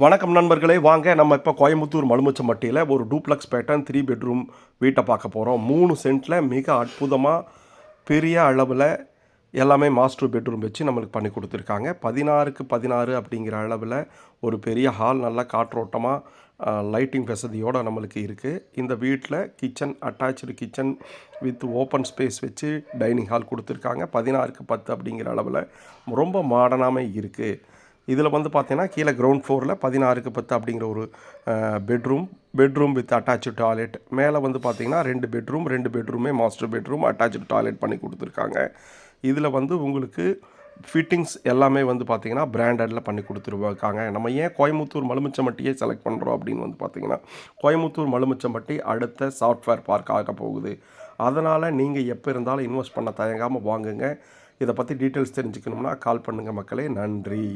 வணக்கம் நண்பர்களே, வாங்க நம்ம இப்போ கோயம்புத்தூர் மலுமிச்சம்பட்டியில் ஒரு டூப்ளக்ஸ் பேட்டர்ன் 3 பெட்ரூம் வீட்டை பார்க்க போகிறோம். 3 சென்ட்டில் மிக அற்புதமாக பெரிய அளவில் எல்லாமே மாஸ்டர் பெட்ரூம் வச்சு நம்மளுக்கு பண்ணி கொடுத்துருக்காங்க. 16க்கு 16 அப்படிங்கிற அளவில் ஒரு பெரிய ஹால், நல்லா காற்றோட்டமாக லைட்டிங் வசதியோடு நம்மளுக்கு இருக்குது. இந்த வீட்டில் kitchen, attach kitchen with open space வச்சு டைனிங் ஹால் கொடுத்துருக்காங்க. 16க்கு 10 அப்படிங்கிற அளவில் ரொம்ப மாடர்னாகவே இருக்குது. இதில் வந்து பார்த்தீங்கன்னா கீழே கிரவுண்ட் ஃப்ளோரில் 16க்கு 10 அப்படிங்கிற ஒரு பெட்ரூம் வித் அட்டாச்சு டாய்லெட். மேலே வந்து பார்த்திங்கன்னா 2 பெட்ரூமே மாஸ்டர் பெட்ரூம் அட்டாச்சு டாய்லெட் பண்ணி கொடுத்துருக்காங்க. இதில் வந்து உங்களுக்கு ஃபிட்டிங்ஸ் எல்லாமே வந்து பார்த்திங்கன்னா பிராண்டடில் பண்ணி கொடுத்துருக்காங்க. நம்ம ஏன் கோயம்புத்தூர் மலுமிச்சம்பட்டியே செலக்ட் பண்ணுறோம் அப்படின்னு வந்து பார்த்திங்கன்னா, கோயம்புத்தூர் மலுமிச்சம்பட்டி அடுத்த சாஃப்ட்வேர் பார்க் ஆக போகுது. அதனால் நீங்கள் எப்போ இருந்தாலும் இன்வெஸ்ட் பண்ண தயங்காமல் வாங்குங்க. இதை பற்றி டீட்டெயில்ஸ் தெரிஞ்சுக்கணும்னா கால் பண்ணுங்கள் மக்களே. நன்றி.